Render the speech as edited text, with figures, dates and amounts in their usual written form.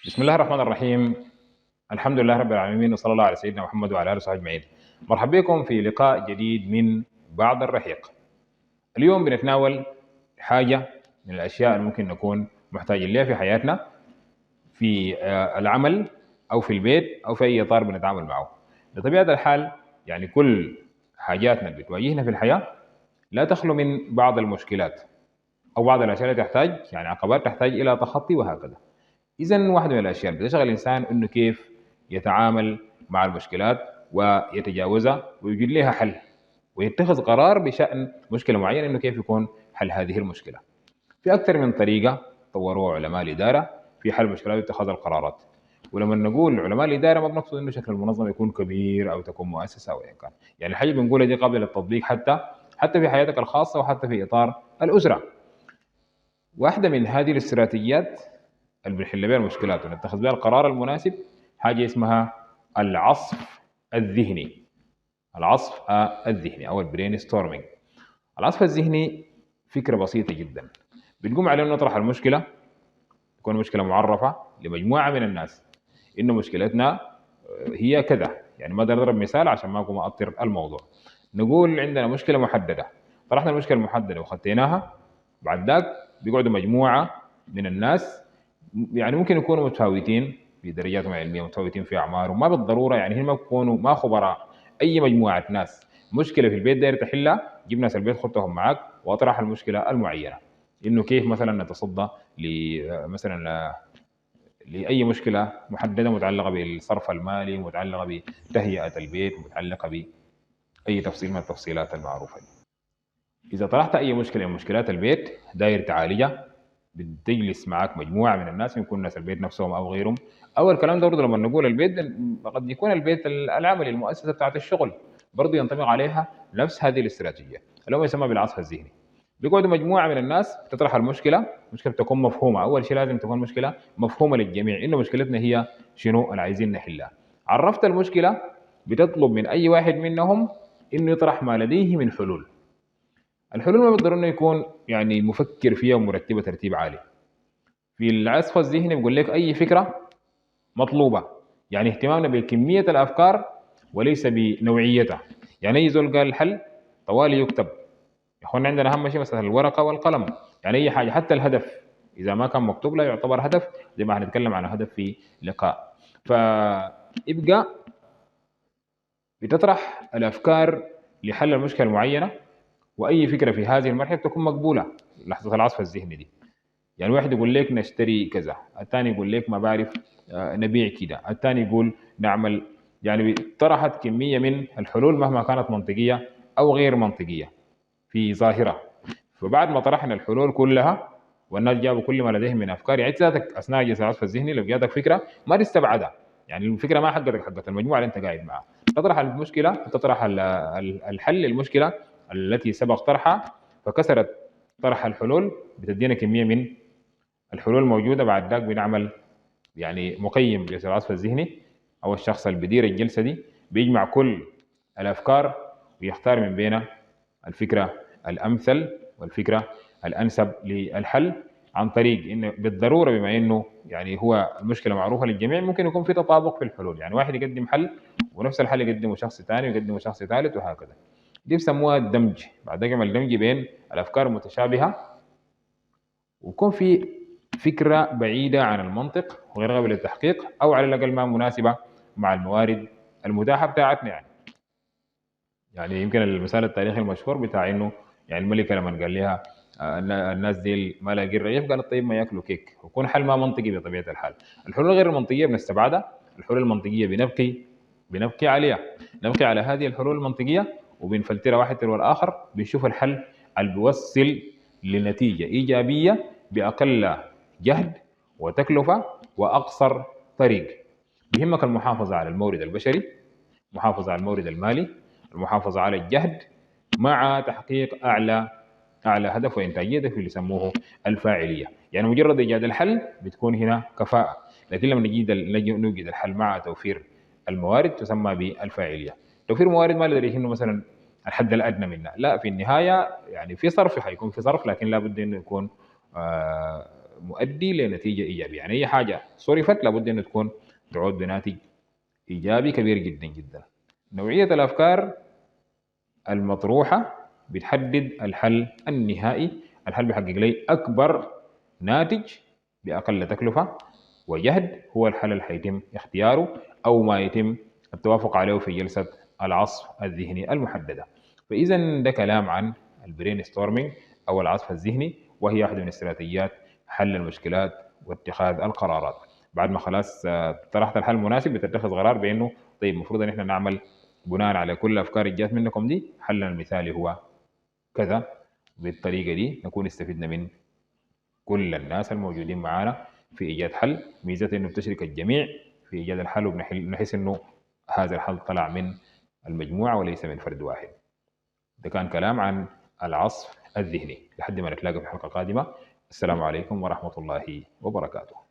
بسم الله الرحمن الرحيم. الحمد لله رب العالمين، وصلى الله على سيدنا محمد وعلى اله وصحبه اجمعين. مرحبا بكم في لقاء جديد من بعض الرحيق. اليوم بنتناول حاجه من الاشياء اللي ممكن نكون محتاجين لها في حياتنا، في العمل او في البيت او في اي اطار بنتعامل معه. بطبيعه الحال يعني كل حاجاتنا اللي بتواجهنا في الحياه لا تخلو من بعض المشكلات او بعض الاشياء اللي تحتاج يعني عقبات تحتاج الى تخطي وهكذا. إذا واحدة من الأشياء اللي بتشغل الإنسان إنه كيف يتعامل مع المشكلات ويتجاوزها ويوجد لها حل، ويتخذ قرار بشأن مشكلة معينة إنه كيف يكون حل هذه المشكلة. في أكثر من طريقة طوروها علماء الإدارة في حل مشكلات واتخاذ القرارات. ولما نقول علماء الإدارة ما بنقصد إنه شكل المنظمة يكون كبير أو تكون مؤسسة أو أيا كان، يعني الحاجة بنقولها دي قبل التطبيق حتى في حياتك الخاصة وحتى في إطار الأسرة. واحدة من هذه الاستراتيجيات اللي بنحل بها المشكلات ونتخذ بها القرار المناسب حاجه اسمها العصف الذهني. العصف الذهني او البرين ستورمينج. العصف الذهني فكره بسيطه جدا، بنقوم عليه نطرح المشكله، تكون مشكله معرفه لمجموعه من الناس انه مشكلتنا هي كذا. يعني ما اقدر اضرب مثال عشان ما اكون اطر الموضوع. نقول عندنا مشكله محدده، طرحنا المشكله المحدده وخطيناها، بعد ذاك بيقعدوا مجموعه من الناس، يعني ممكن يكونوا متفاوتين في درجاتهم العلميه، متفاوتين في اعمارهم، ما بالضروره يعني هم ما بيكونوا ما خبراء. اي مجموعه ناس مشكله في البيت داير تحلها، جيب ناس البيت خدتهم معاك واطرح المشكله المعينه. انه كيف مثلا نتصدى مثلا لاي مشكله محدده متعلقه بالصرف المالي، متعلقه بتهيئه البيت، متعلقه باي تفصيل من التفصيلات المعروفه دي. اذا طرحت اي مشكله من مشكلات البيت داير تعالجها، بتجلس معاك مجموعه من الناس، يكون ناس البيت نفسهم او غيرهم. او الكلام ده برضه لما نقول البيت ده قد يكون البيت العملي، المؤسسه بتاعت الشغل برضه ينطبق عليها نفس هذه الاستراتيجيه اللي هو يسمى بالعصف الذهني. بيقعدوا مجموعه من الناس تطرح المشكله، مشكله تكون مفهومه. اول شيء لازم تكون مشكله مفهومه للجميع، انه مشكلتنا هي شنو اللي عايزين نحلها. عرفت المشكله، بتطلب من اي واحد منهم انه يطرح ما لديه من حلول. الحلول ما بيقدر انه يكون يعني مفكر فيها ومرتبه ترتيب عالي. في العصف الذهني بيقول لك اي فكره مطلوبه، يعني اهتمامنا بكميه الافكار وليس بنوعيتها. يعني اي زول قال الحل طوالي يكتب. يا اخوانا عندنا اهم شيء مثلا الورقه والقلم. يعني اي حاجه حتى الهدف اذا ما كان مكتوب لا يعتبر هدف، زي ما هنتكلم عن هدف في لقاء. فيبقى بتطرح الافكار لحل المشكله المعينه، واي فكره في هذه المرحله تكون مقبوله لحظه العصف الذهني دي. يعني واحد يقول لك نشتري كذا، الثاني يقول لك ما بعرف نبيع كده، الثاني يقول نعمل. يعني طرحت كمية من الحلول مهما كانت منطقية أو غير منطقية في ظاهرة. فبعد ما طرحنا الحلول كلها والناس جابوا كل ما لديهم من أفكار، يعني ذاتك أثناء جلسة العصف الذهني لو جاتك فكرة ما تستبعدها، يعني الفكرة ما حقتك، حقت المجموعة اللي أنت قاعد معها. تطرح المشكلة، تطرح الحل للمشكلة التي سبق طرحها، فكسرت طرح الحلول بتدينا كمية من الحلول موجوده. بعد ذاك بنعمل يعني مقيم جلسه العصف الذهني، او الشخص اللي بيدير الجلسه دي بيجمع كل الافكار ويختار من بينها الفكره الامثل والفكره الانسب للحل، عن طريق انه بالضروره بما انه يعني هو المشكله معروفه للجميع ممكن يكون في تطابق في الحلول. يعني واحد يقدم حل ونفس الحل يقدمه شخص ثاني ويقدمه شخص ثالث وهكذا. دي بسموها الدمج. بعد ذلك يعمل دمج بين الافكار المتشابهه، ويكون في فكرة بعيدة عن المنطق وغير قابلة للتحقيق، أو على الأقل ما مناسبة مع الموارد المتاحة بتاعتنا. يعني يمكن المثال التاريخي المشهور بتاع إنه يعني الملكة لما قال لها الناس دي ما لاقين رغيف، قالت طيب ما ياكلوا كيك. ويكون حل ما منطقي بطبيعة الحال. الحلول غير المنطقية بنستبعدها، الحلول المنطقية بنبكي عليها، نبكي على هذه الحلول المنطقية وبنفلترها واحد تلو الآخر، بنشوف الحل اللي بيوصل لنتيجة إيجابية بأقل جهد وتكلفة وأقصر طريق. بيهمك المحافظة على المورد البشري، المحافظة على المورد المالي، المحافظة على الجهد، مع تحقيق أعلى هدف وإنتاجية في اللي يسموه الفاعلية. يعني مجرد إيجاد الحل بتكون هنا كفاءة، لكن لما نوجد الحل مع توفير الموارد تسمى بالفاعلية. توفير موارد ما لديه إنه مثلا الحد الأدنى منها، لا، في النهاية يعني في صرف، حيكون في صرف، لكن لابد إنه يكون مؤدي لنتيجة إيجابية. يعني أي حاجة صرفت لابد أن تكون تعود بناتج إيجابي كبير جدا جدا. نوعية الأفكار المطروحة بتحدد الحل النهائي، الحل بيحقق لي أكبر ناتج بأقل تكلفة وجهد، هو الحل اللي حيتم اختياره أو ما يتم التوافق عليه في جلسة العصف الذهني المحددة. فإذا ده كلام عن البرين ستورمينج أو العصف الذهني، وهي واحدة من استراتيجيات حل المشكلات واتخاذ القرارات. بعد ما خلاص طرحت الحل المناسب بتتخذ قرار بأنه طيب المفروض ان احنا نعمل بناء على كل الافكار اللي جات منكم دي حلنا المثالي هو كذا. بالطريقه دي نكون استفدنا من كل الناس الموجودين معانا في ايجاد حل. ميزته انه بتشرك الجميع في ايجاد الحل، وبنحس انه هذا الحل طلع من المجموعه وليس من فرد واحد. ده كان كلام عن العصف الذهني. لحد ما نتلاقى في حلقه قادمه، السلام عليكم ورحمه الله وبركاته.